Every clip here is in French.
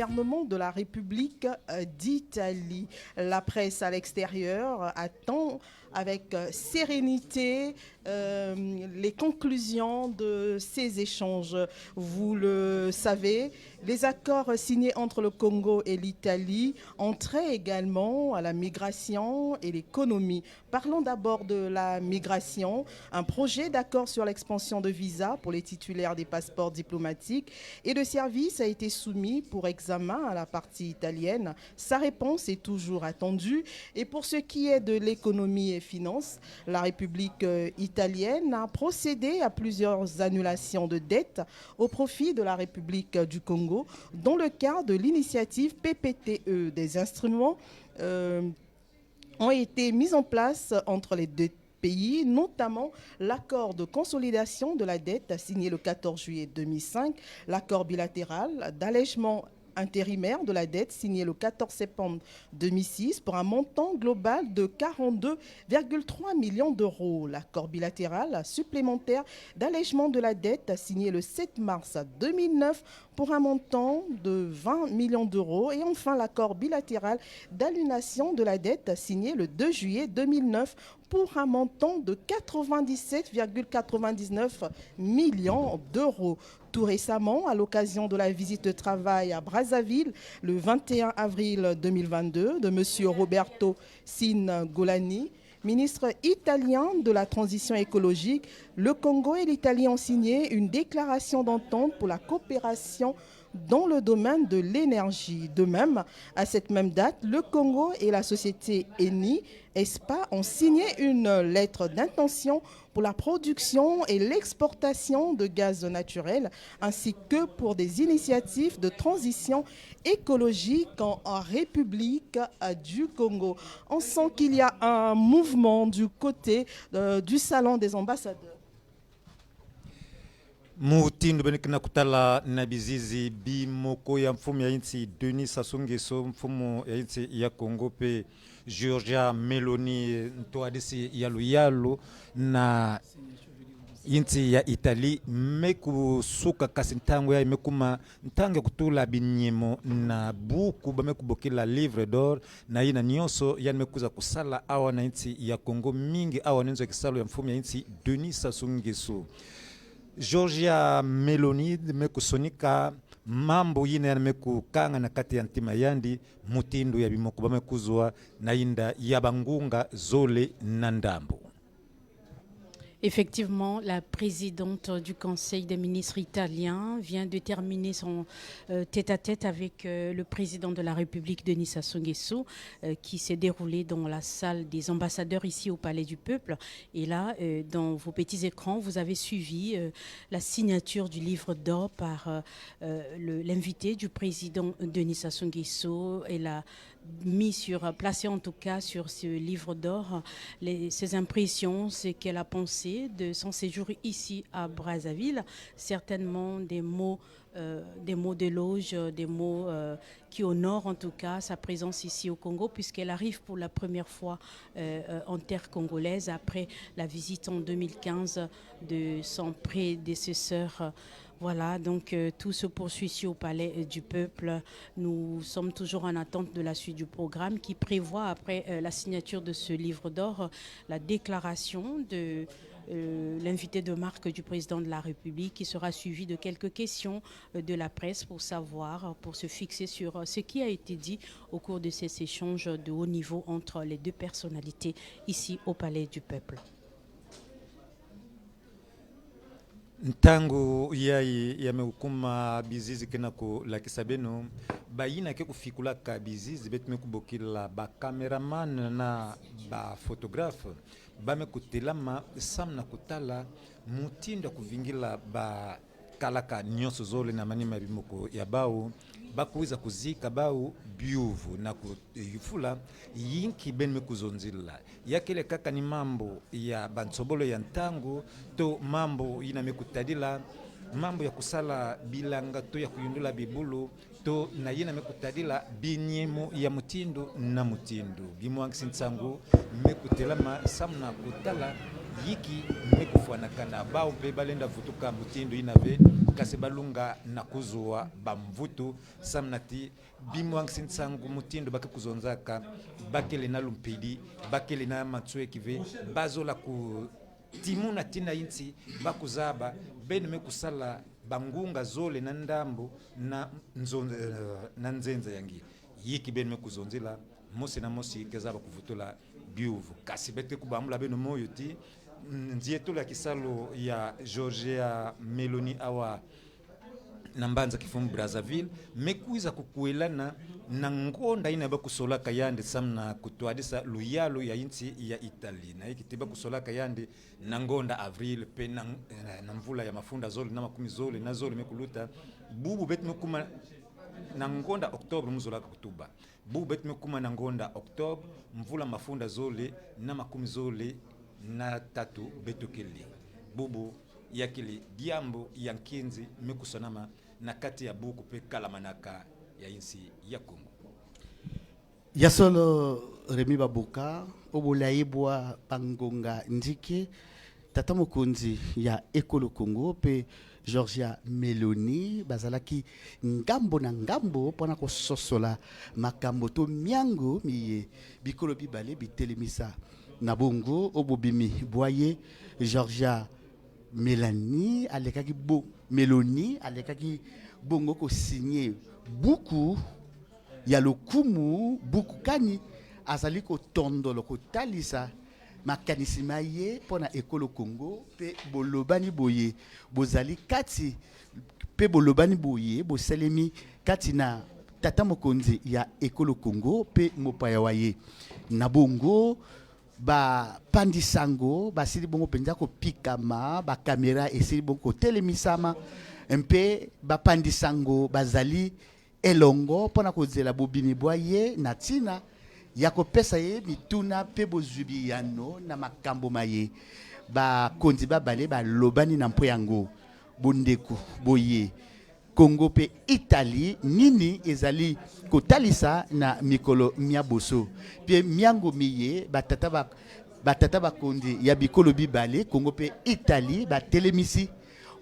gouvernement de la République d'Italie. La presse à l'extérieur attend avec sérénité les conclusions de ces échanges. Vous le savez, les accords signés entre le Congo et l'Italie entraient également à la migration et l'économie. Parlons d'abord de la migration. Un projet d'accord sur l'expansion de visas pour les titulaires des passeports diplomatiques et de services a été soumis pour examen à la partie italienne. Sa réponse est toujours attendue. Et pour ce qui est de l'économie et finances, la République italienne a procédé à plusieurs annulations de dettes au profit de la République du Congo dans le cadre de l'initiative PPTE. Des instruments ont été mis en place entre les deux pays, notamment l'accord de consolidation de la dette signé le 14 juillet 2005, l'accord bilatéral d'allègement intérimaire de la dette signé le 14 septembre 2006 pour un montant global de 42,3 millions d'euros. L'accord bilatéral supplémentaire d'allègement de la dette signé le 7 mars 2009 pour un montant de 20 millions d'euros. Et enfin, l'accord bilatéral d'annulation de la dette signé le 2 juillet 2009 pour un montant de 97,99 millions d'euros. Tout récemment, à l'occasion de la visite de travail à Brazzaville, le 21 avril 2022, de M. Roberto Cingolani, ministre italien de la transition écologique, le Congo et l'Italie ont signé une déclaration d'entente pour la coopération dans le domaine de l'énergie. De même, à cette même date, le Congo et la société Eni ESPA ont signé une lettre d'intention pour la production et l'exportation de gaz naturel, ainsi que pour des initiatives de transition écologique en République du Congo. On sent qu'il y a un mouvement du côté du Salon des ambassadeurs. Mutindo benikina kutala na bizizi bimoko ya mfumu ya inti Denis Sassou Nguesso, mfumu ya inti ya Congo pe Giorgia Meloni ntoadisi yalu yalu na inti ya Italie meku suka kasi ntango ya imekuma ntange kutula binyemo na buku bamekubokila livre d'or na ina nyonso ya mekuza kusala awa na inti ya Congo mingi awa nenzo kisalo ya mfumu ya inti Denis Sassou Nguesso. Giorgia Meloni mekusonika mambo yine ya mekukanga na kati ya ntima yandi mutindo ya bimoko bamekuzwa na inda ya bangunga zole na ndambo. Effectivement, la présidente du Conseil des ministres italien vient de terminer son tête-à-tête avec le président de la République, Denis Sassou Nguesso, qui s'est déroulé dans la salle des ambassadeurs ici au Palais du Peuple. Et là, dans vos petits écrans, vous avez suivi la signature du livre d'or par l'invité du président Denis Sassou Nguesso et la placé en tout cas sur ce livre d'or ses impressions, ce qu'elle a pensé de son séjour ici à Brazzaville, certainement des mots d'éloge, des mots qui honorent en tout cas sa présence ici au Congo, puisqu'elle arrive pour la première fois en terre congolaise après la visite en 2015 de son prédécesseur. Voilà, donc tout se poursuit ici au Palais du Peuple. Nous sommes toujours en attente de la suite du programme qui prévoit, après la signature de ce livre d'or, la déclaration de l'invité de marque du président de la République qui sera suivi de quelques questions de la presse pour savoir, pour se fixer sur ce qui a été dit au cours de ces échanges de haut niveau entre les deux personnalités ici au Palais du Peuple. Ntango yameukuma bizizi kena ko la kisabeno bayina ke kufikula ka bizizi betme kubokila ba cameraman na ba photographe bame kutelama samna kutala mutindo kuvingila ba kalaka nyonso zole na manima bimoko ya bao bakuiza kuzika bao biuvu na kuyifula yinki benme kuzonzila yakele kaka ni mambo ya bansobolo ya ntango to mambo ina mekutadila mambo ya kusala bilanga to ya kuyundula bibulu to na yina mekutadila binyemo ya mutindo na mutindo gimwangisi nsango mekutelama samna kutala yiki mekufuanakana bao pe balenda vutuka mutindo inave kasi balunga na kuzoa bamvutu samnati bimwang sinsangu mutindo bake kuzonzaka bakele na lumpidi bakele na matsue kive bazola ku timuna tina inti bakuzaba beneme kusala bangunga zole na ndambo na nzenza yangi yiki beneme kuzonzela mosi na mosi kezaba kuvutula biuvu kasi bete kubamula beno moyo ti nzieto la kisalo ya Georgia Meloni awa nambanza kifumu Brazzaville mekuiza kukuelana na ngonda ina ba kusola kayande samna kutwadisa luyalo ya inti ya Italy na ikitiba kusola kayande na ngonda avril pe na mvula ya mafunda zole na makumi zole na zole mekuluta bubu bet mekuma na ngonda Oktobre muzola kutuba bubu bet mekuma na ngonda Oktobre mvula mafunda zole na makumi zole na tatu betokeli bubu yakili diambo yankinzi mekusonama na kati ya buku pe kalamanaka ya insi ya Kongo. Yasolo Remi Babuka obulaibwa pangonga ndike tata mokonzi ya Ekolo Congo pe Georgia Meloni bazalaki ngambo na ngambo pona ko sosola makambo to miango miye bikolo bibale bitelemisa na bongo obobimi boye Georgia Meloni alekaki bongo ko signer beaucoup ya lokumu buku kani azali ko tondolo ko talisa makanisima ye pona Ekolo Congo pe bolobani boye bozali kati pe bolobani boye boselemi kati na tata mokonzi ya Ekolo Congo pe mopaya waye na bongo ba pandisango basili bongo penza ko pikama ba kamera esili bongo telemisama mpe ba pandisango bazali elongo pona kozela bobini boye na tina ya kopesa ye mituna pe bozubi yano na makambo maye ba konzi babale ba lobani na mpo yango bondeko boye Congo pe Italie nini ezali kotalisa na mikolo miaboso pe miango miye batata bakondi ya bikolo bibale Congo pe Italie batelemisi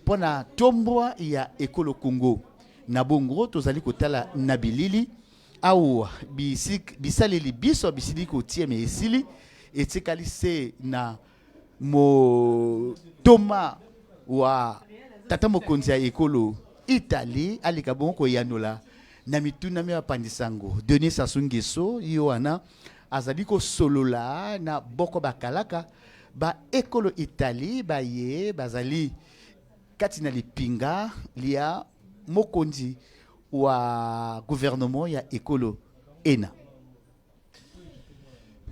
pona tombwa ya Ekolo Congo na bongo tozali kotala na bilili au bisaleli biso bisili kotie me esili etikali se na mo toma wa tata mokonzi ya Ekolo Italie alika bongo koyanola na mituna me bapandisango Denis Sassou Nguesso yoana azali ko solola na boko bakalaka ba Ekolo Italie baye bazali kati na lipinga lia mokonzi wa gouvernement ya Ekolo ENA.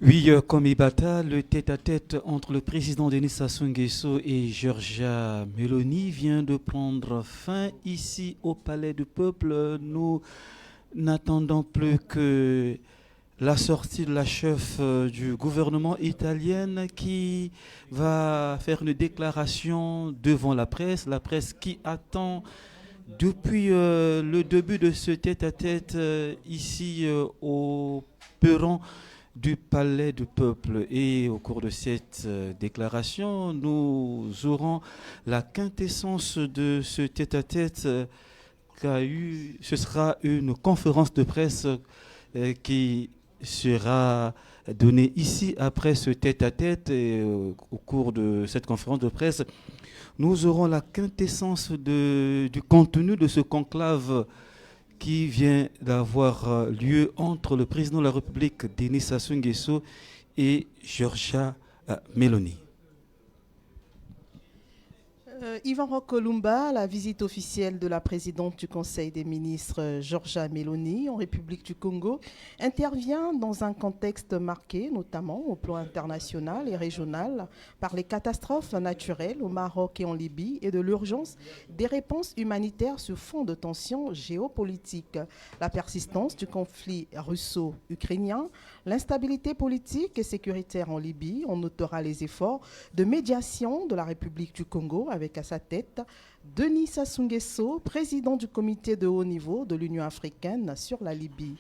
Oui, comme Ibata, le tête-à-tête entre le président Denis Sassou Nguesso et Georgia Meloni vient de prendre fin ici au Palais du Peuple. Nous n'attendons plus que la sortie de la chef du gouvernement italien qui va faire une déclaration devant la presse qui attend depuis le début de ce tête-à-tête ici au perron du Palais du Peuple. Et au cours de cette déclaration, nous aurons la quintessence de ce tête-à-tête ce sera une conférence de presse qui sera donnée ici après ce tête-à-tête. Et au cours de cette conférence de presse, nous aurons la quintessence du contenu de ce conclave qui vient d'avoir lieu entre le président de la République, Denis Sassou Nguesso, et Georgia Meloni. Yvan Roch-Kolumba, la visite officielle de la présidente du Conseil des ministres, Georgia Meloni, en République du Congo, intervient dans un contexte marqué, notamment au plan international et régional, par les catastrophes naturelles au Maroc et en Libye et de l'urgence des réponses humanitaires sur fond de tensions géopolitiques. La persistance du conflit russo-ukrainien, l'instabilité politique et sécuritaire en Libye, on notera les efforts de médiation de la République du Congo avec à sa tête Denis Sassou Nguesso, président du comité de haut niveau de l'Union africaine sur la Libye.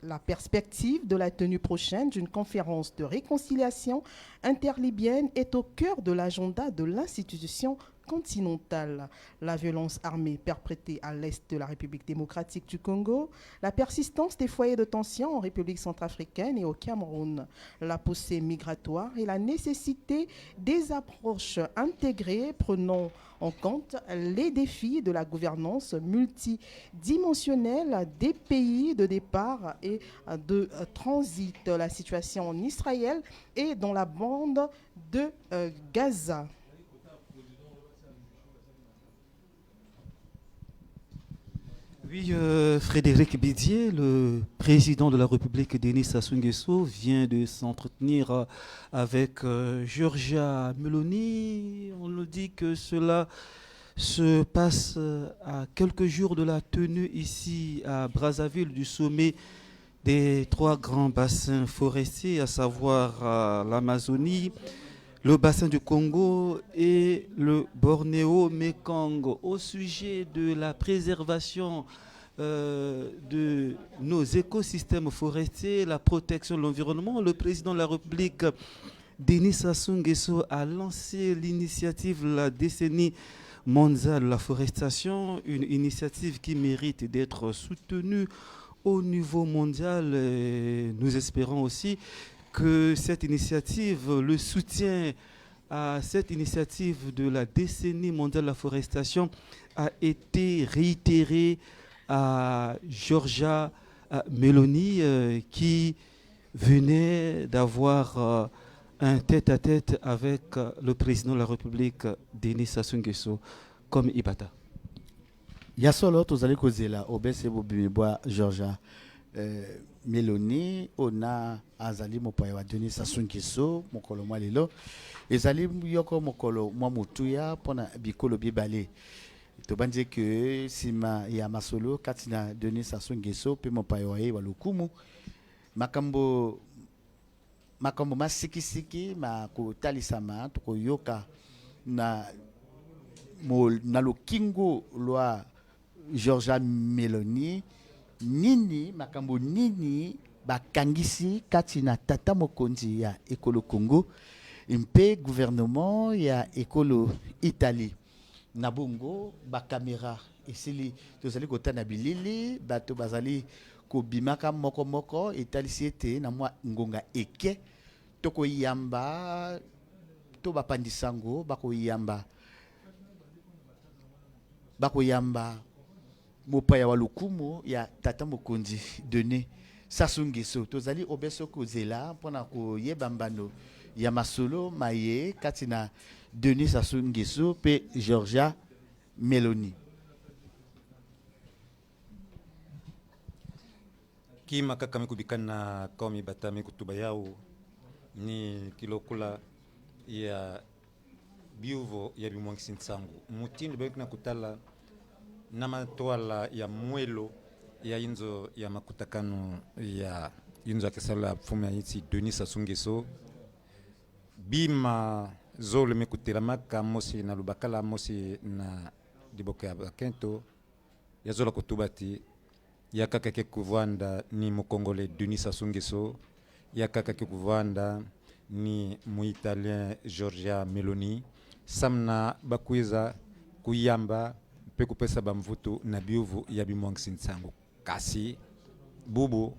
La perspective de la tenue prochaine d'une conférence de réconciliation interlibyenne est au cœur de l'agenda de l'institution continentale, la violence armée perpétrée à l'est de la République démocratique du Congo, la persistance des foyers de tension en République centrafricaine et au Cameroun, la poussée migratoire et la nécessité des approches intégrées prenant en compte les défis de la gouvernance multidimensionnelle des pays de départ et de transit, la situation en Israël et dans la bande de Gaza. Oui, Frédéric Bidier, le président de la République, Denis Sassou Nguesso, vient de s'entretenir avec Giorgia Meloni. On nous dit que cela se passe à quelques jours de la tenue ici à Brazzaville du sommet des 3 grands bassins forestiers, à savoir l'Amazonie, le bassin du Congo et le Bornéo-Mékong. Au sujet de la préservation de nos écosystèmes forestiers, la protection de l'environnement, le président de la République, Denis Sassou Nguesso, a lancé l'initiative La décennie mondiale de la forestation, une initiative qui mérite d'être soutenue au niveau mondial. Et nous espérons aussi que cette initiative, le soutien à cette initiative de la décennie mondiale de la forestation a été réitéré à Giorgia Meloni qui venait d'avoir un tête-à-tête avec le président de la République, Denis Sassou Nguesso, comme Ibata. Ya solo tozali kozela obese bobimibwa Georgia Meloni ona azali mopaya wa Denis Sassou Nguesso mokolo mwa lelo ezali yoko mokolo mwa mutuya pona bikolo bibale tobanje ke sima ya masolo katina Denis Sassou Nguesso pe mopaya wa ye wa lokumu makambo masikisiki makotalisama tokoyoka na lokingo lwa Giorgia Meloni nini makambo nini bakangisi kati na tata mokonzi ya ekolo Congo mpe gouvernement ya ekolo Italie na bongo bakamera esili tozali kotana bilili bato bazali kobimaka moko etalisi ete na mwa ngonga eke tokoyamba to bapandisango bakoyamba mopaya wa lokumu ya tata mokonzi Denis Sassou Nguesso tozali obeso kozela mpona koyeba mbano ya masolo maye kati na Denis Sassou Nguesso pe Giorgia Meloni. Kima kaka mikubikana kaumi batami kutuba yao ni kilokula ya biuvo ya bimwangisi nsangu mutindo bekina kutala na matwala ya mwelo ya inzo ya makutakano ya inzo akisala fumu ya iti Denis Sassou Nguesso bima zole mekutela maka mosi na lubakala mosi na diboka ya bakento ya zola kutubati ya kaka ke kuvanda ni mukongole Denis Sassou Nguesso ya kaka ke kuvanda ni muitalien Giorgia Meloni samna bakuiza kuyamba pe kupesa bamvutu na biuvu ya bimwangisi nsangu kasi bubu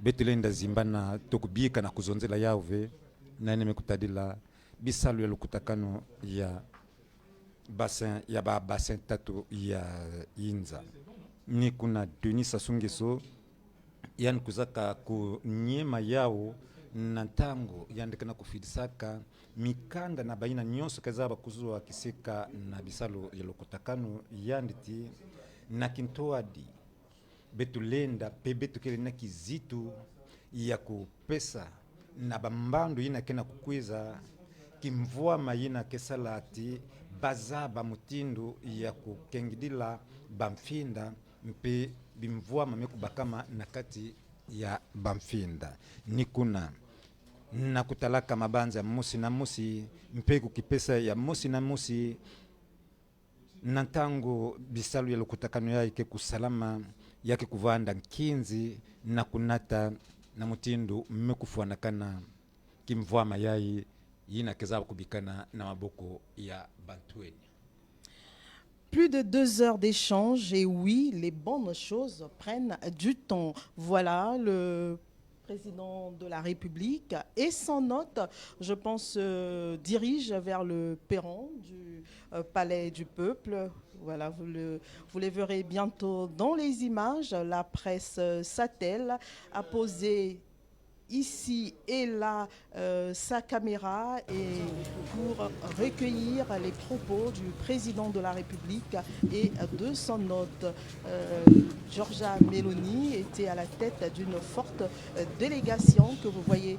betulenda zimbana tokubika na kuzonzela yauve na nemekutadila bisalu ya lukutakano ya bassin ya ba bassin tatu ya inza ni kuna Denis Sassou Nguesso yani kuzaka kunyema yao na ntango yandekana kufidisaka mikanda na baina nyonso kazaba kuzua kisika na bisalo ya lukutakano yanditi na kintoadi betulenda pe betukele na kizitu ya kupesa na bambando yina kena kukwiza kimvua mayina kesalati bazaba mutindo ya kukengidila bamfinda mpe bimvua mameku bakama nakati ya bamfinda nikuna na kutalaka mabanza musi na musi mpe kukipesa ya musi na musi nantango bisalu ya lukutakano yake kusalama yake kuvanda nkinzi na kunata na mutindo mmekufuanakana kimvua mayai yina kezaba kubikana na maboko ya bantueni plus de 2 heures d'échange et oui, les bonnes choses prennent du temps. Voilà le président de la République et son hôte, je pense, dirige vers le perron du Palais du Peuple. Voilà, vous les verrez bientôt dans les images. La presse s'attelle à poser ici et là sa caméra et pour recueillir les propos du président de la République et de son hôte. Giorgia Meloni était à la tête d'une forte délégation que vous voyez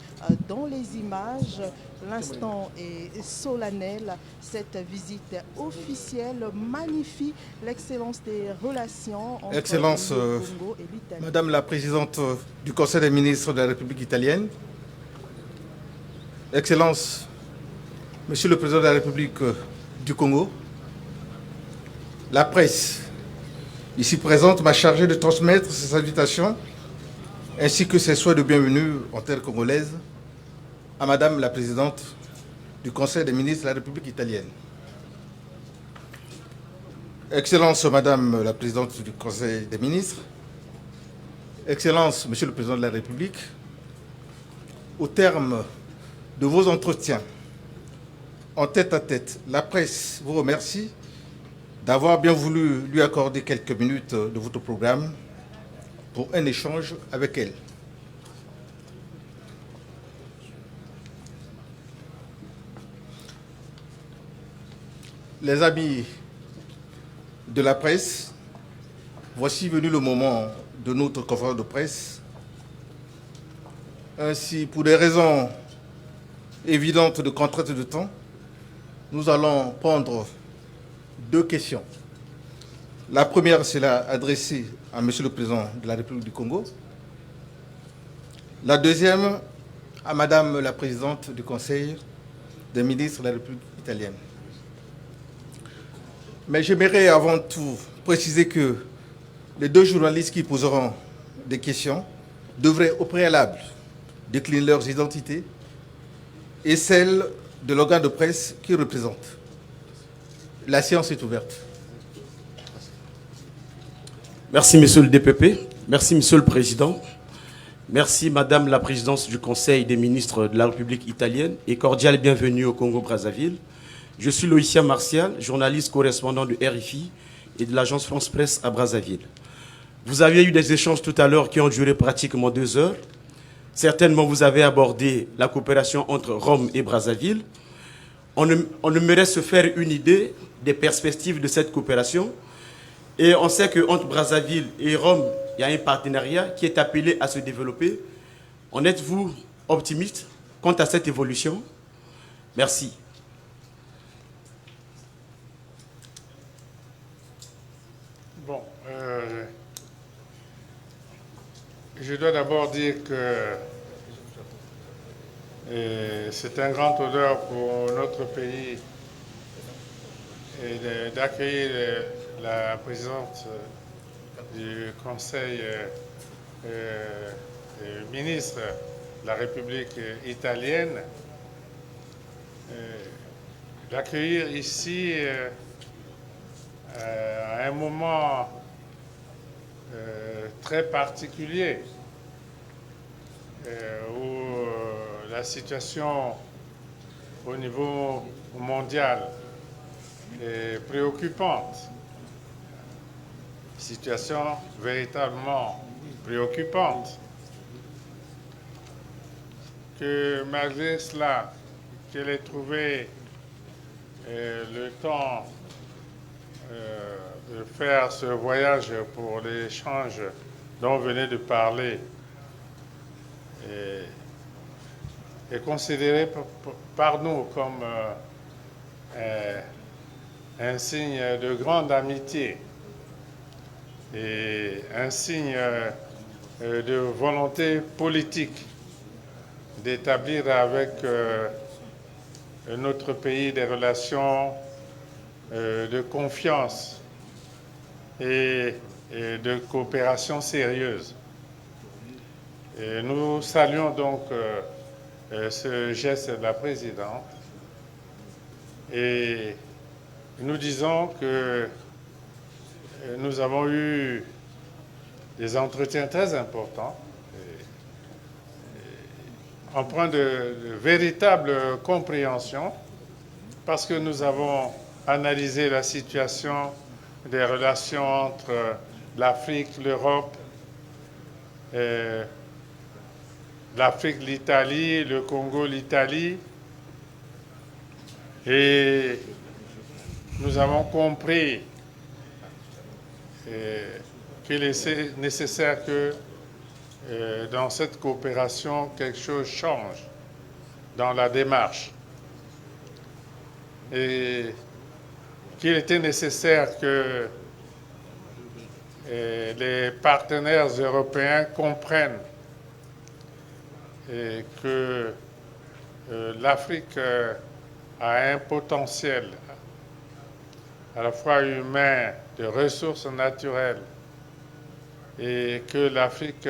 dans les images. L'instant est solennel. Cette visite officielle magnifie l'excellence des relations entre Excellence, le Congo et l'Italie. Madame la Présidente du Conseil des ministres de la République italienne, Excellence, Monsieur le Président de la République du Congo, la presse ici présente m'a chargé de transmettre ces invitations ainsi que ses souhaits de bienvenue en terre congolaise à Madame la Présidente du Conseil des ministres de la République italienne. Excellence, Madame la Présidente du Conseil des ministres, Excellence, Monsieur le Président de la République, au terme de vos entretiens en tête-à-tête, la presse vous remercie d'avoir bien voulu lui accorder quelques minutes de votre programme pour un échange avec elle. Les amis de la presse, voici venu le moment de notre conférence de presse. Ainsi, pour des raisons évidentes de contrainte de temps, nous allons prendre 2 questions. La première, c'est adressée à Monsieur le Président de la République du Congo. La deuxième, à Madame la Présidente du Conseil des ministres de la République italienne. Mais j'aimerais avant tout préciser que les 2 journalistes qui poseront des questions devraient au préalable décliner leurs identités et celles de l'organe de presse qu'ils représentent. La séance est ouverte. Merci, Monsieur le DPP. Merci, Monsieur le Président. Merci, Madame la Présidente du Conseil des ministres de la République italienne et cordiale bienvenue au Congo-Brazzaville. Je suis Loïcia Martial, journaliste correspondant de RFI et de l'agence France Presse à Brazzaville. Vous aviez eu des échanges tout à l'heure qui ont duré pratiquement 2 heures. Certainement, vous avez abordé la coopération entre Rome et Brazzaville. On aimerait se faire une idée des perspectives de cette coopération. Et on sait qu'entre Brazzaville et Rome, il y a un partenariat qui est appelé à se développer. En êtes-vous optimiste quant à cette évolution? Merci. Bon, je dois d'abord dire que c'est un grand honneur pour notre pays d'accueillir la présidente du Conseil des ministres de la République italienne, d'accueillir ici à un moment très particulier où la situation au niveau mondial est préoccupante. Situation véritablement préoccupante. Que malgré cela, qu'elle ait trouvé le temps de faire ce voyage pour l'échange dont vous venez de parler est considéré par nous comme un signe de grande amitié et un signe de volonté politique d'établir avec notre pays des relations de confiance et de coopération sérieuse. Et nous saluons donc ce geste de la présidente et nous disons que nous avons eu des entretiens très importants, en point de véritable compréhension, parce que nous avons analysé la situation des relations entre l'Afrique, l'Europe, l'Afrique, l'Italie, le Congo, l'Italie, et nous avons compris qu'il est nécessaire que dans cette coopération, quelque chose change dans la démarche et qu'il était nécessaire que les partenaires européens comprennent que l'Afrique a un potentiel à la fois humain, de ressources naturelles, et que l'Afrique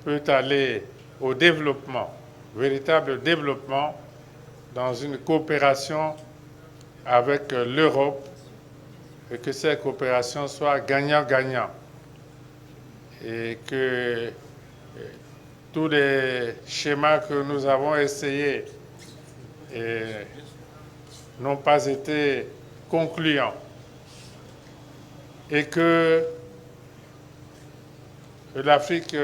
peut aller au développement, véritable développement, dans une coopération avec l'Europe, et que cette coopération soit gagnant-gagnant, et que tous les schémas que nous avons essayés n'ont pas été concluants, et que l'Afrique,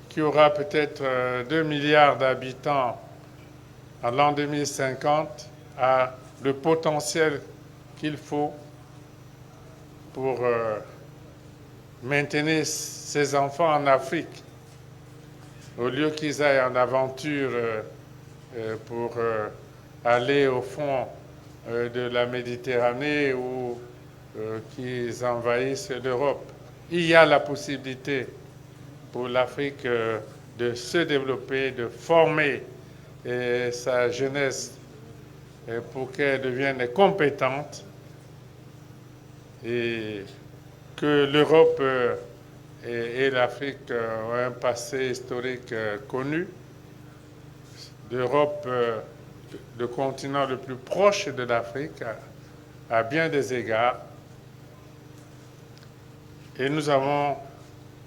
qui aura peut-être 2 milliards d'habitants en l'an 2050, a le potentiel qu'il faut pour maintenir ses enfants en Afrique, au lieu qu'ils aillent en aventure pour aller au fond de la Méditerranée ou qu'ils envahissent l'Europe. Il y a la possibilité pour l'Afrique de se développer, de former sa jeunesse pour qu'elle devienne compétente, et que l'Europe et l'Afrique ont un passé historique connu. L'Europe, le continent le plus proche de l'Afrique, à bien des égards. Et nous avons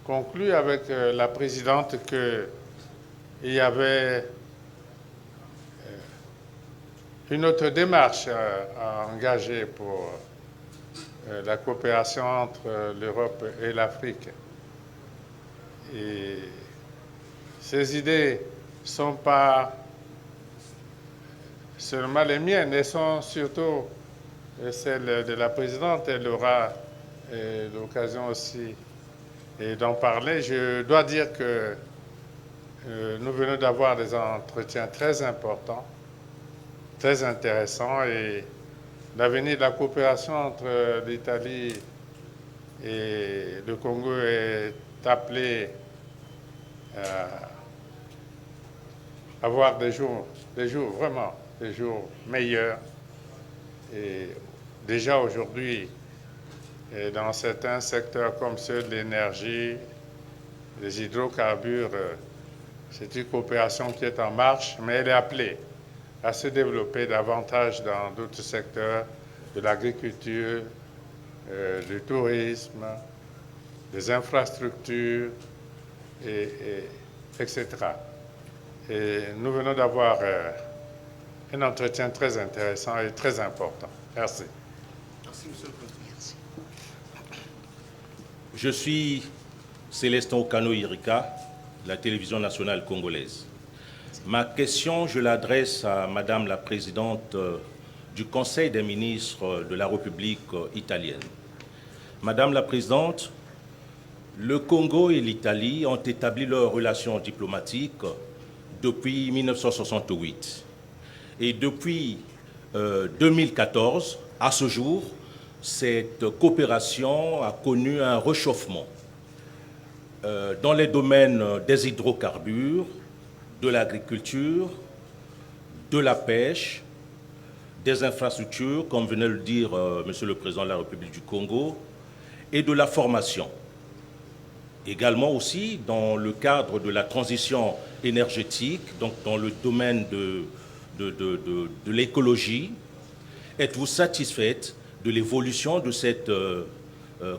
conclu avec la présidente qu'il y avait une autre démarche à engager pour la coopération entre l'Europe et l'Afrique. Et ces idées ne sont pas seulement les miennes, elles sont surtout celles de la présidente. Elle aura l'occasion aussi d'en parler. Je dois dire que nous venons d'avoir des entretiens très importants, très intéressants, et l'avenir de la coopération entre l'Italie et le Congo est appelé à avoir des jours vraiment, des jours meilleurs. Et déjà aujourd'hui, dans certains secteurs comme ceux de l'énergie, des hydrocarbures, c'est une coopération qui est en marche, mais elle est appelée à se développer davantage dans d'autres secteurs de l'agriculture, du tourisme, des infrastructures, etc. Et nous venons d'avoir un entretien très intéressant et très important. Merci. Merci, Monsieur le Président. Je suis Célestin Okano Irika, de la télévision nationale congolaise. Ma question, je l'adresse à Madame la Présidente du Conseil des ministres de la République italienne. Madame la Présidente, le Congo et l'Italie ont établi leurs relations diplomatiques depuis 1968. Et depuis 2014, à ce jour, cette coopération a connu un réchauffement dans les domaines des hydrocarbures, de l'agriculture, de la pêche, des infrastructures, comme venait de le dire Monsieur le Président de la République du Congo, et de la formation. Également aussi dans le cadre de la transition énergétique, donc dans le domaine de l'écologie. Êtes-vous satisfaite de l'évolution de cette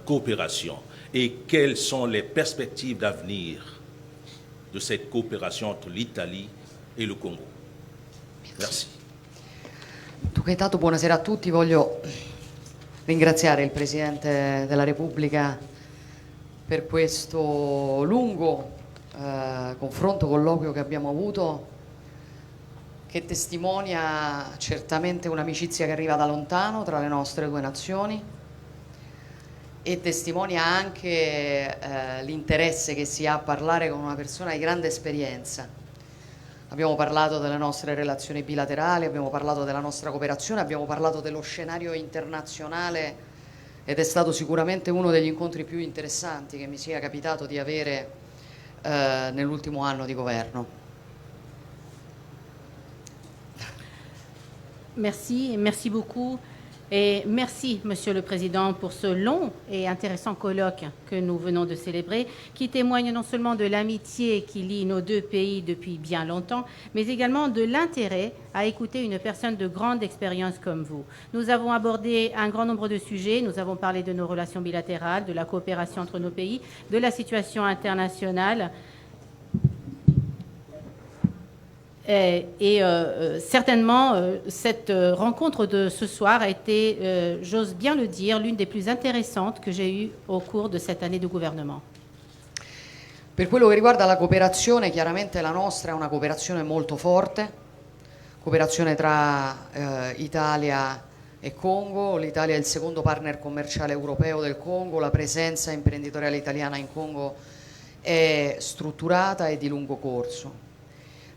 coopération et quelles sont les perspectives d'avenir de cette coopération entre l'Italie e il Congo. Merci. Dunque, intanto buonasera a tutti, voglio ringraziare il Presidente della Repubblica per questo lungo confronto, colloquio che abbiamo avuto, che testimonia certamente un'amicizia che arriva da lontano tra le nostre due nazioni e testimonia anche l'interesse che si ha a parlare con una persona di grande esperienza. Abbiamo parlato delle nostre relazioni bilaterali, abbiamo parlato della nostra cooperazione, abbiamo parlato dello scenario internazionale ed è stato sicuramente uno degli incontri più interessanti che mi sia capitato di avere nell'ultimo anno di governo. Merci beaucoup. Et merci, Monsieur le Président, pour ce long et intéressant colloque que nous venons de célébrer, qui témoigne non seulement de l'amitié qui lie nos deux pays depuis bien longtemps, mais également de l'intérêt à écouter une personne de grande expérience comme vous. Nous avons abordé un grand nombre de sujets. Nous avons parlé de nos relations bilatérales, de la coopération entre nos pays, de la situation internationale. Certainement, cette rencontre de ce soir a été, j'ose bien le dire, l'une des plus intéressantes que j'ai eues au cours de cette année de gouvernement. Per quello che riguarda la cooperazione, chiaramente la nostra è una cooperazione molto forte, cooperazione tra Italia e Congo. L'Italia è il secondo partner commerciale europeo del Congo, la presenza imprenditoriale italiana in Congo è strutturata e di lungo corso.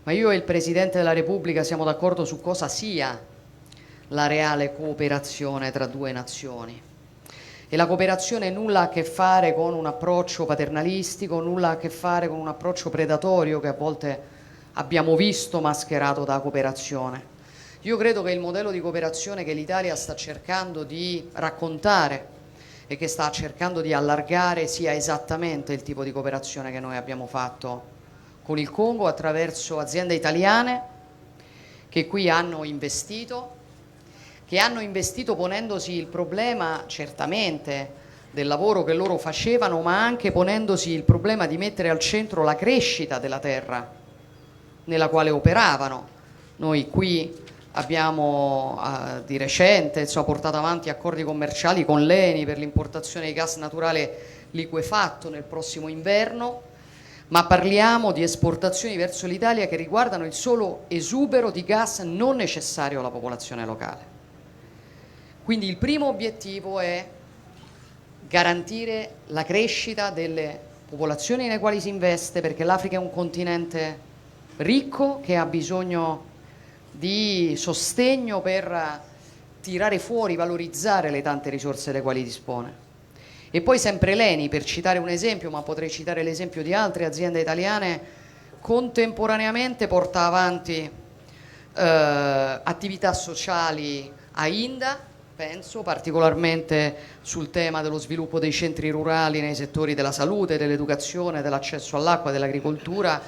Ma io e il Presidente della Repubblica siamo d'accordo su cosa sia la reale cooperazione tra due nazioni. E la cooperazione nulla ha a che fare con un approccio paternalistico, nulla ha a che fare con un approccio predatorio che a volte abbiamo visto mascherato da cooperazione. Io credo che il modello di cooperazione che l'Italia sta cercando di raccontare e che sta cercando di allargare sia esattamente il tipo di cooperazione che noi abbiamo fatto con il Congo attraverso aziende italiane che qui hanno investito ponendosi il problema certamente del lavoro che loro facevano, ma anche ponendosi il problema di mettere al centro la crescita della terra nella quale operavano. Noi qui abbiamo di recente portato avanti accordi commerciali con l'ENI per l'importazione di gas naturale liquefatto nel prossimo inverno, ma parliamo di esportazioni verso l'Italia che riguardano il solo esubero di gas non necessario alla popolazione locale. Quindi il primo obiettivo è garantire la crescita delle popolazioni nelle quali si investe, perché l'Africa è un continente ricco che ha bisogno di sostegno per tirare fuori, valorizzare le tante risorse delle quali dispone. E poi sempre l'ENI, per citare un esempio, ma potrei citare l'esempio di altre aziende italiane, contemporaneamente porta avanti attività sociali a Inda, penso particolarmente sul tema dello sviluppo dei centri rurali nei settori della salute, dell'educazione, dell'accesso all'acqua, dell'agricoltura,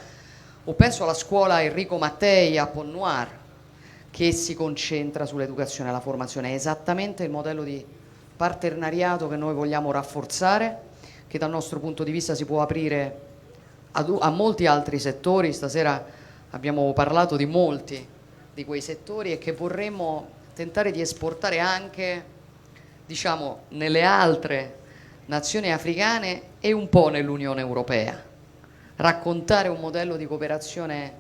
o penso alla scuola Enrico Mattei a Pont-Noir, che si concentra sull'educazione e la formazione. È esattamente il modello di partenariato che noi vogliamo rafforzare, che dal nostro punto di vista si può aprire a molti altri settori. Stasera abbiamo parlato di molti di quei settori e che vorremmo tentare di esportare anche, diciamo, nelle altre nazioni africane e un po' nell'Unione Europea. Raccontare un modello di cooperazione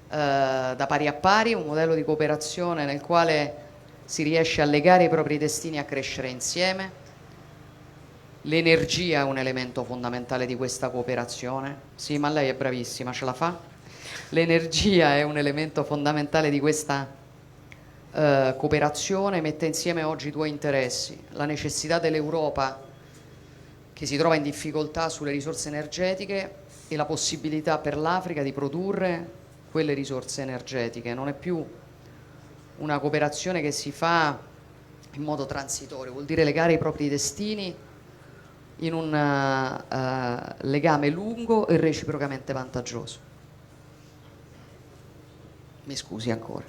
da pari a pari, un modello di cooperazione nel quale si riesce a legare i propri destini a crescere insieme. L'energia è un elemento fondamentale di questa cooperazione. Sì, ma lei è bravissima, ce la fa? L'energia è un elemento fondamentale di questa cooperazione, mette insieme oggi due interessi: la necessità dell'Europa che si trova in difficoltà sulle risorse energetiche e la possibilità per l'Africa di produrre quelle risorse energetiche. Non è più una cooperazione che si fa in modo transitorio, vuol dire legare i propri destini in un legame lungo e reciprocamente vantaggioso. Mi scusi ancora.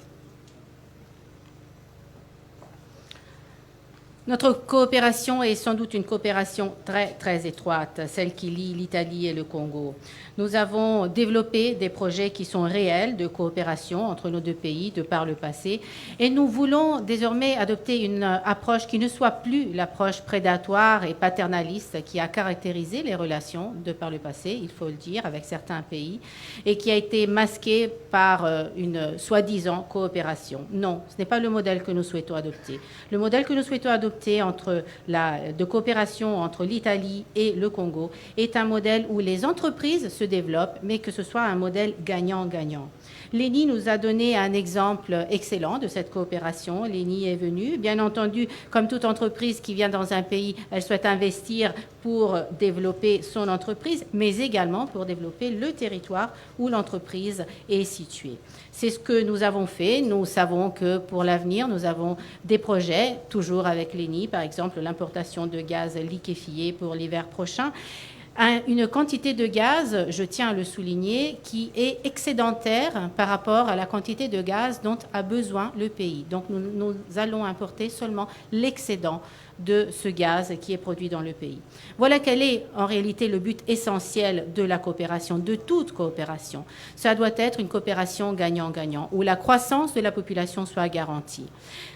Notre coopération est sans doute une coopération très, très étroite, celle qui lie l'Italie et le Congo. Nous avons développé des projets qui sont réels de coopération entre nos deux pays de par le passé et nous voulons désormais adopter une approche qui ne soit plus l'approche prédatoire et paternaliste qui a caractérisé les relations de par le passé, il faut le dire, avec certains pays et qui a été masquée par une soi-disant coopération. Non, ce n'est pas le modèle que nous souhaitons adopter. Le modèle que nous souhaitons adopter de coopération entre l'Italie et le Congo est un modèle où les entreprises se développent, mais que ce soit un modèle gagnant-gagnant. L'ENI nous a donné un exemple excellent de cette coopération. L'ENI est venue. Bien entendu, comme toute entreprise qui vient dans un pays, elle souhaite investir pour développer son entreprise, mais également pour développer le territoire où l'entreprise est située. C'est ce que nous avons fait. Nous savons que pour l'avenir, nous avons des projets, toujours avec l'ENI, par exemple l'importation de gaz liquéfié pour l'hiver prochain. Une quantité de gaz, je tiens à le souligner, qui est excédentaire par rapport à la quantité de gaz dont a besoin le pays. Donc nous allons importer seulement l'excédent de ce gaz qui est produit dans le pays. Voilà quel est en réalité le but essentiel de la coopération, de toute coopération. Ça doit être une coopération gagnant-gagnant, où la croissance de la population soit garantie.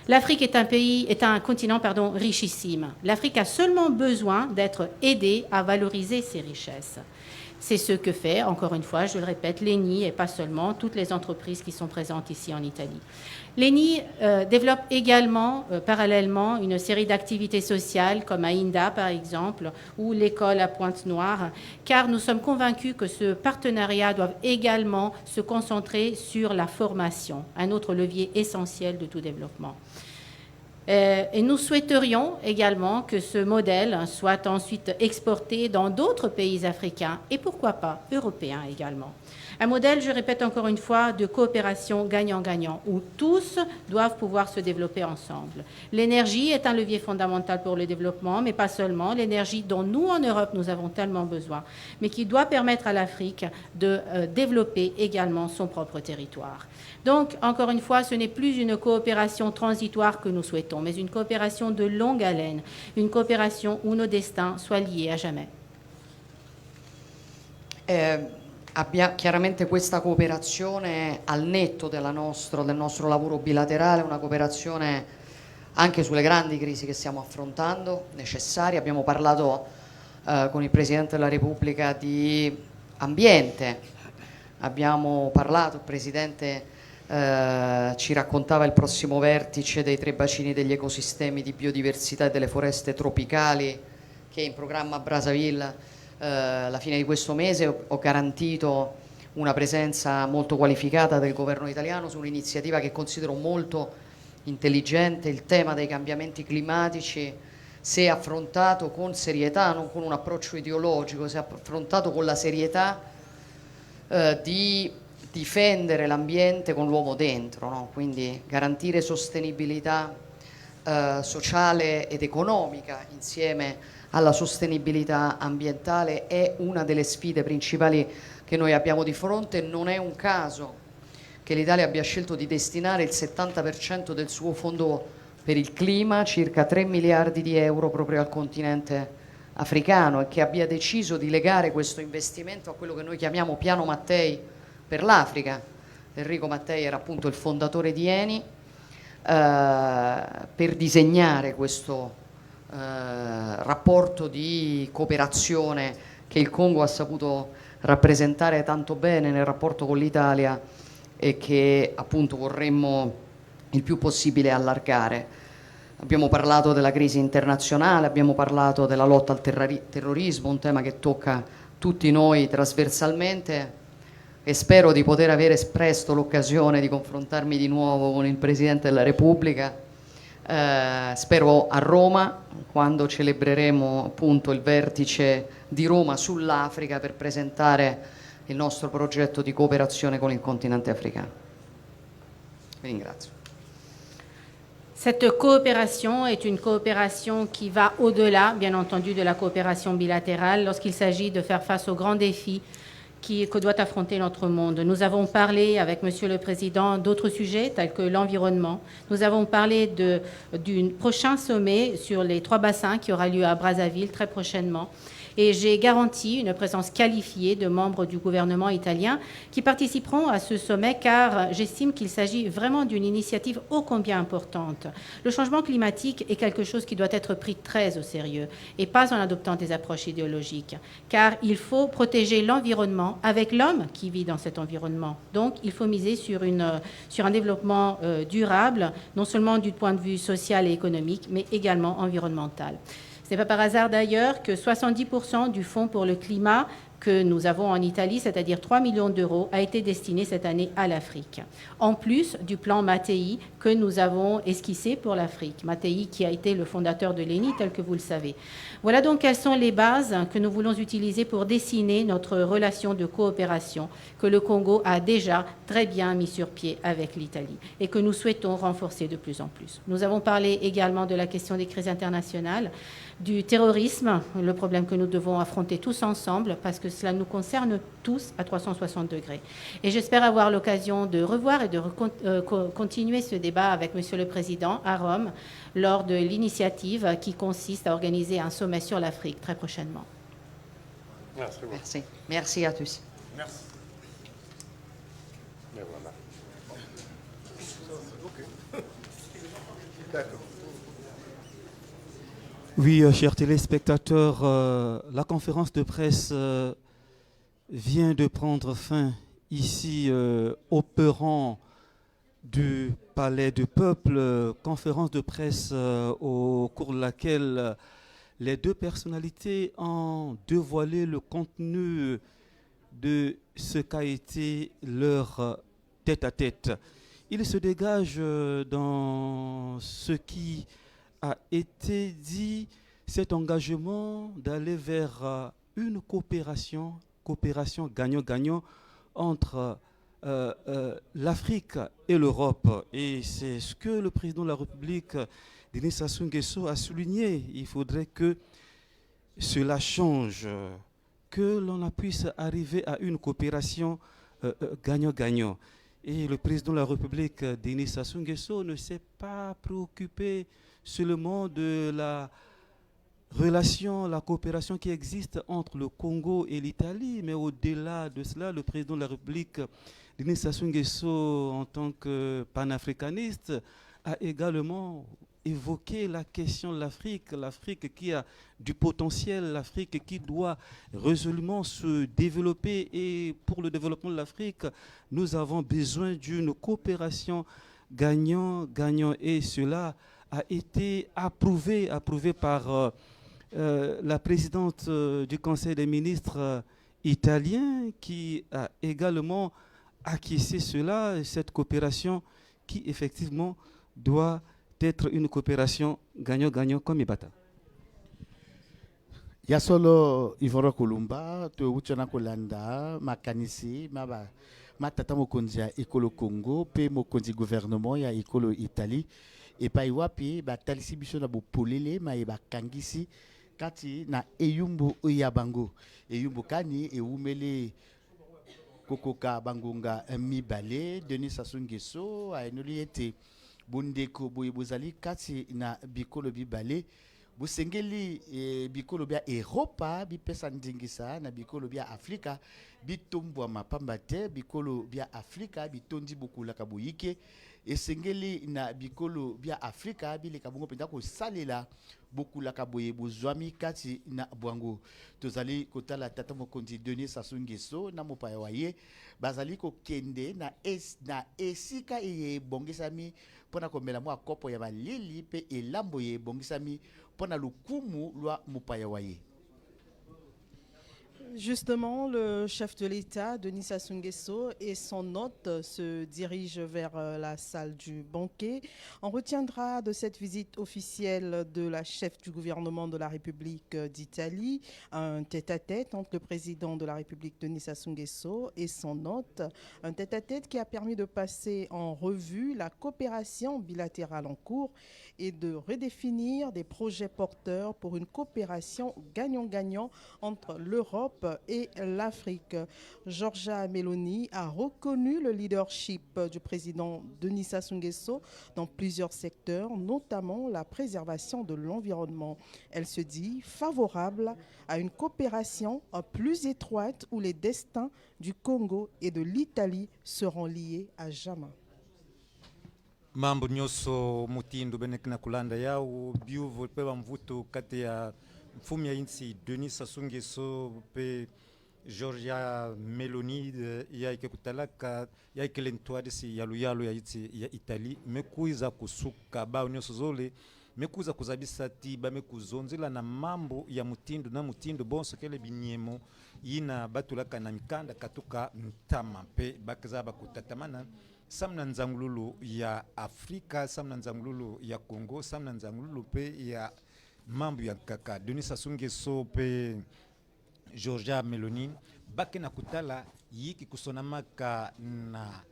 L'Afrique est un continent richissime. L'Afrique a seulement besoin d'être aidée à valoriser ses richesses. C'est ce que fait, encore une fois, je le répète, l'ENI et pas seulement toutes les entreprises qui sont présentes ici en Italie. L'ENI développe également, parallèlement, une série d'activités sociales, comme à Inda, par exemple, ou l'école à Pointe-Noire, car nous sommes convaincus que ce partenariat doit également se concentrer sur la formation, un autre levier essentiel de tout développement. Et nous souhaiterions également que ce modèle soit ensuite exporté dans d'autres pays africains et pourquoi pas européens également. Un modèle, je répète encore une fois, de coopération gagnant-gagnant, où tous doivent pouvoir se développer ensemble. L'énergie est un levier fondamental pour le développement, mais pas seulement. L'énergie dont nous, en Europe, nous avons tellement besoin, mais qui doit permettre à l'Afrique de développer également son propre territoire. Donc, encore une fois, ce n'est plus une coopération transitoire que nous souhaitons, mais une coopération de longue haleine, une coopération où nos destins soient liés à jamais. Chiaramente questa cooperazione al netto del nostro lavoro bilaterale, una cooperazione anche sulle grandi crisi che stiamo affrontando, necessaria. Abbiamo parlato con il Presidente della Repubblica di ambiente, abbiamo parlato, il Presidente ci raccontava il prossimo vertice dei 3 bacini degli ecosistemi di biodiversità e delle foreste tropicali che è in programma a Brazzaville. Alla fine di questo mese ho garantito una presenza molto qualificata del governo italiano su un'iniziativa che considero molto intelligente. Il tema dei cambiamenti climatici, se affrontato con serietà, non con un approccio ideologico, se affrontato con la serietà di difendere l'ambiente con l'uomo dentro, no? Quindi garantire sostenibilità sociale ed economica insieme alla sostenibilità ambientale è una delle sfide principali che noi abbiamo di fronte. Non è un caso che l'Italia abbia scelto di destinare il 70% del suo fondo per il clima, circa 3 miliardi di euro, proprio al continente africano, e che abbia deciso di legare questo investimento a quello che noi chiamiamo Piano Mattei per l'Africa. Enrico Mattei era appunto il fondatore di ENI, per disegnare questo rapporto di cooperazione che il Congo ha saputo rappresentare tanto bene nel rapporto con l'Italia e che appunto vorremmo il più possibile allargare. Abbiamo parlato della crisi internazionale, abbiamo parlato della lotta al terrorismo, un tema che tocca tutti noi trasversalmente, e spero di poter avere presto l'occasione di confrontarmi di nuovo con il Presidente della Repubblica. Spero a Roma, quando celebreremo appunto il vertice di Roma sull'Africa per presentare il nostro progetto di cooperazione con il continente africain. Vi ringrazio. Cette coopération est une coopération qui va au-delà, bien entendu, de la coopération bilatérale lorsqu'il s'agit de faire face aux grands défis que doit affronter notre monde. Nous avons parlé avec Monsieur le Président d'autres sujets tels que l'environnement. Nous avons parlé du prochain sommet sur les 3 bassins qui aura lieu à Brazzaville très prochainement. Et j'ai garanti une présence qualifiée de membres du gouvernement italien qui participeront à ce sommet car j'estime qu'il s'agit vraiment d'une initiative ô combien importante. Le changement climatique est quelque chose qui doit être pris très au sérieux et pas en adoptant des approches idéologiques car il faut protéger l'environnement avec l'homme qui vit dans cet environnement. Donc il faut miser sur un développement durable, non seulement du point de vue social et économique, mais également environnemental. Ce n'est pas par hasard d'ailleurs que 70% du fonds pour le climat que nous avons en Italie, c'est-à-dire 3 millions d'euros, a été destiné cette année à l'Afrique. En plus du plan Mattei que nous avons esquissé pour l'Afrique. Mattei qui a été le fondateur de l'ENI, tel que vous le savez. Voilà donc quelles sont les bases que nous voulons utiliser pour dessiner notre relation de coopération que le Congo a déjà très bien mis sur pied avec l'Italie et que nous souhaitons renforcer de plus en plus. Nous avons parlé également de la question des crises internationales, du terrorisme, le problème que nous devons affronter tous ensemble parce que cela nous concerne tous à 360 degrés. Et j'espère avoir l'occasion de revoir et de continuer ce débat avec Monsieur le Président à Rome lors de l'initiative qui consiste à organiser un sommet sur l'Afrique très prochainement. Merci beaucoup. Merci. Merci à tous. Merci. Et voilà. D'accord. Oui, chers téléspectateurs, la conférence de presse vient de prendre fin ici au perron du Palais du Peuple, conférence de presse au cours de laquelle les 2 personnalités ont dévoilé le contenu de ce qu'a été leur tête-à-tête. Il se dégage dans ce qui a été dit, cet engagement d'aller vers une coopération gagnant-gagnant entre l'Afrique et l'Europe. Et c'est ce que le président de la République, Denis Sassou Nguesso, a souligné. Il faudrait que cela change, que l'on puisse arriver à une coopération gagnant-gagnant. Et le président de la République, Denis Sassou Nguesso, ne s'est pas préoccupé seulement de la relation, la coopération qui existe entre le Congo et l'Italie, mais au-delà de cela, le président de la République, Denis Sassou Nguesso, en tant que panafricaniste, a également évoqué la question de l'Afrique, l'Afrique qui a du potentiel, l'Afrique qui doit résolument se développer. Et pour le développement de l'Afrique, nous avons besoin d'une coopération gagnant-gagnant. Et cela a été approuvé par la présidente du Conseil des ministres italien qui a également acquiescé cela, cette coopération qui effectivement doit être une coopération gagnant-gagnant comme Ibata. Ya solo Ivoro Kolumba, to uchana kolanda, makanisi, matata mokonzi ya Ekolo Congo, pe mokonzi gouvernement ya Ekolo Italie. Et pa iwapi batalisi biso na bopolele ma e bakangisi kati na eyumbu oyabango eyumbu kani eumele kokoka bangonga mibale Denis Sassou Nguesso aenoli ete bondeko boye bozali kati na bikolo bibale busengeli bikolo bya Europa bipesa ndingisa na bikolo bya Afrika bitombwa mapamba te bikolo bya Afrika bitondi bokula kaboyike esengeli na bikolo bya Afrika bileka bongo penda ko salela bokula kaboye bozwami kati na bwango tozali kotala tata mokonzi Denis Sassou Nguesso na mopaya waye bazali ko kende na esika eye bongisami pona komela mwa kopo ya balili pe elambo ye bongisami pona lukumu lwa mopaya waye. Justement, le chef de l'État, Denis Sassou Nguesso, et son hôte se dirigent vers la salle du banquet. On retiendra de cette visite officielle de la chef du gouvernement de la République d'Italie un tête-à-tête entre le président de la République, Denis Sassou Nguesso, et son hôte. Un tête-à-tête qui a permis de passer en revue la coopération bilatérale en cours et de redéfinir des projets porteurs pour une coopération gagnant-gagnant entre l'Europe et l'Afrique. Giorgia Meloni a reconnu le leadership du président Denis Sassou Nguesso dans plusieurs secteurs, notamment la préservation de l'environnement. Elle se dit favorable à une coopération plus étroite où les destins du Congo et de l'Italie seront liés à jamais. Mambo nyoso mutindo benekina kulanda yao biuvo pewa mvuto kati ya mfumi ya insi Denis Sassou Nguesso pe Giorgia Meloni ya ike kutalaka ya ike lentuadisi yalu ya iti ya Italie mekuiza kusuka bao nyoso zole mekuza kuzabisa tiba mekuzonzela na mambo ya mutindo na mutindo bonso kele binyemo yina batulaka na mikanda katuka mtama pe bakazaba kutatamana samna nzangululu ya Afrika, samna nzangululu ya Congo, samna nzangululu pe ya mambo ya kaka. Denis Sassou Nguesso pe Giorgia Meloni bake na kutala yiki kusonamaka na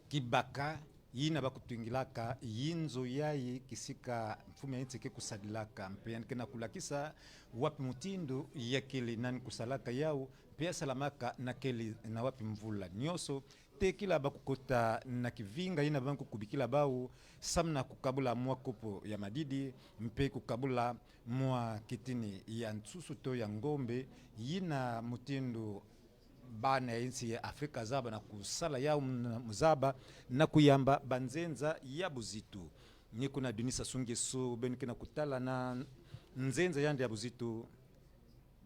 kibaka yina bakutungilaka yinzo yayi kisika mfume yitike kusadilaka mpe yankena kulakisa wapi mutindo yakili nani kusalaka yao pe salamaka na keli na wapi mvula nyoso tekila bakukota na kivinga yina banku kubikila bao samna kukabula mwa kopo ya madidi mpe kukabula mwa kitini ya nsusu to ya ngombe yina mutindo bana ya insi ya Afrika zaba na kusala yao mzaba na kuyamba banzenza ya buzitu ni kuna Denis Sassou Nguesso benikina kutala na nzenza yandi ya buzitu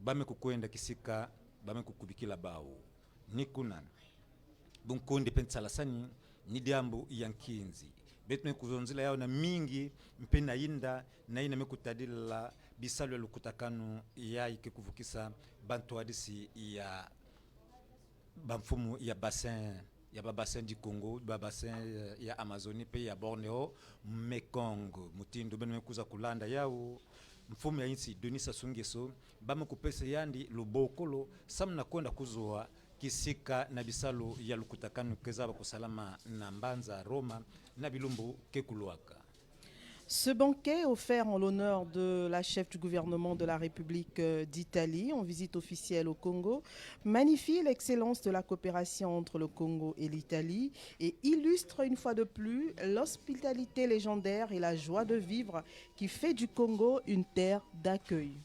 bame kukwenda kisika bame kukubikila bao ni kuna bunkonde pensalasani ni diambo yankinzi betme kuzonzila yao na mingi mpena inda na ina mekutadila bisalu ya lukutakanu ya ike kuvukisa bantu hadisi ya bamfumu ya bassin du Congo, bassin ya Amazonie pe ya Borneo, Mekong, mutindo bene kuza kulanda yao mfumu ya insi Denis Sassou Nguesso bame kupese yandi lubokolo samna kwenda kuzoa kisika na bisalu ya lukutakanu kezaba kusalama na mbanza Roma na bilumbu kekuluaka. Ce banquet offert en l'honneur de la chef du gouvernement de la République d'Italie en visite officielle au Congo magnifie l'excellence de la coopération entre le Congo et l'Italie et illustre une fois de plus l'hospitalité légendaire et la joie de vivre qui fait du Congo une terre d'accueil.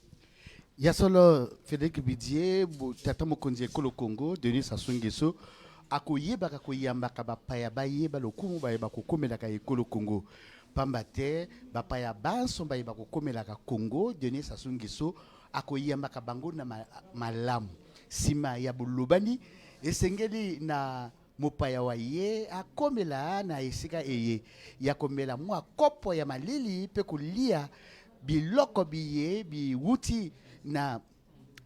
Yasolo Frédéric Bidier, tata mokonzi ekolo Congo, Denis Sassou Nguesso, akoyeba kakoyamba kabapaya bayeba lokumu bayeba kokomelaka ekolo Congo. Pambate bapaya banso bayeba kokomelaka Congo, Denis Sassou Nguesso akoyamba kabango na malamu. Sima ya bulubani esengeli na mopaya wa ye akomela na esika eye yakomela mwa kopo ya malili pe kulia biloko biye biwuti na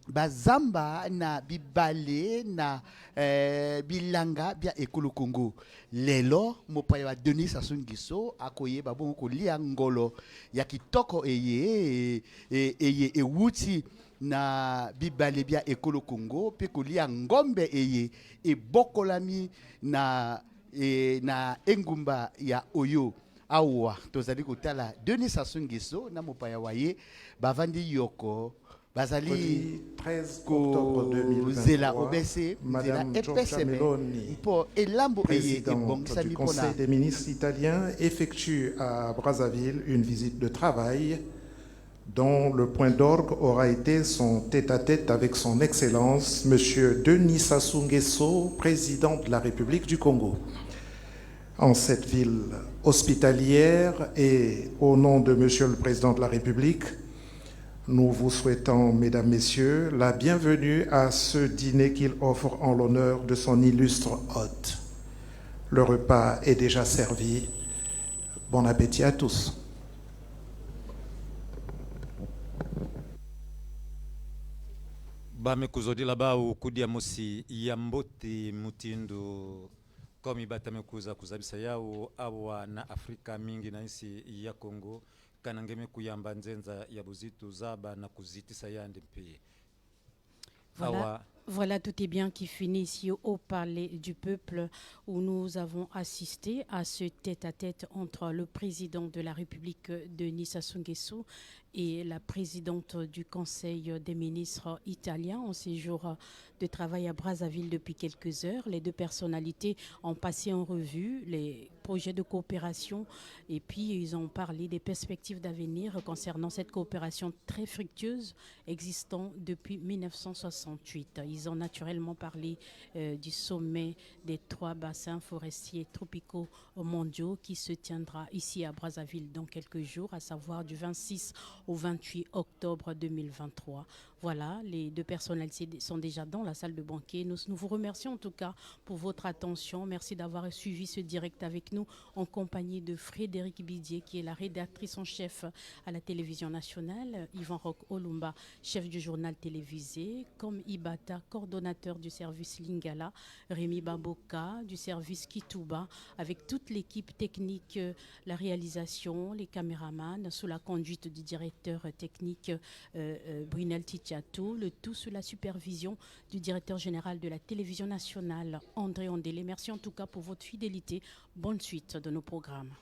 bazamba na bibale na bilanga bia ekolo Congo. Lelo mopaya wa Denis Sassou Nguesso akoyeba bongo kolia ngolo ya kitoko eye ewuti na bibale bia ekolo Congo pe kolia ngombe eye ebokolami na engumba ya Oyo. Awa tozali kotala Denis Sassou Nguesso na mopaya waye bavandi yoko bazali 13 octobre 2023, Madame Giorgia Meloni, présidente du Conseil des ministres italiens, effectue à Brazzaville une visite de travail dont le point d'orgue aura été son tête-à-tête avec son Excellence, Monsieur Denis Sassou Nguesso, président de la République du Congo. En cette ville hospitalière et au nom de Monsieur le Président de la République, nous vous souhaitons, mesdames, messieurs, la bienvenue à ce dîner qu'il offre en l'honneur de son illustre hôte. Le repas est déjà servi. Bon appétit à tous. Bame kuzodila bao kudia mosi yambote mutindo komi batame kuza kuzabisa yao awa na Afrika mingi na isi ya Congo kanangeme kuyamba nzenza ya buzitu zaba na kuzitisa yande mpe. Voilà. Voilà, tout est bien qui finit ici au Palais du Peuple où nous avons assisté à ce tête-à-tête entre le président de la République Denis Sassou Nguesso et la présidente du Conseil des ministres italien en séjour de travail à Brazzaville depuis quelques heures. Les deux personnalités ont passé en revue les projets de coopération et puis ils ont parlé des perspectives d'avenir concernant cette coopération très fructueuse existant depuis 1968. Ils ont naturellement parlé du sommet des 3 bassins forestiers tropicaux mondiaux qui se tiendra ici à Brazzaville dans quelques jours, à savoir du 26 au 28 octobre 2023. Voilà, les deux personnalités sont déjà dans la salle de banquet. Nous vous remercions en tout cas pour votre attention. Merci d'avoir suivi ce direct avec nous en compagnie de Frédéric Bidier, qui est la rédactrice en chef à la télévision nationale, Yvan Roch Olumba, chef du journal télévisé, comme Ibata, coordonnateur du service Lingala, Rémi Baboka du service Kituba, avec toute l'équipe technique, la réalisation, les caméramans, sous la conduite du directeur technique Brunel Titiatou, le tout sous la supervision du directeur général de la télévision nationale, André Ondélé. Merci en tout cas pour votre fidélité. Bonne suite de nos programmes.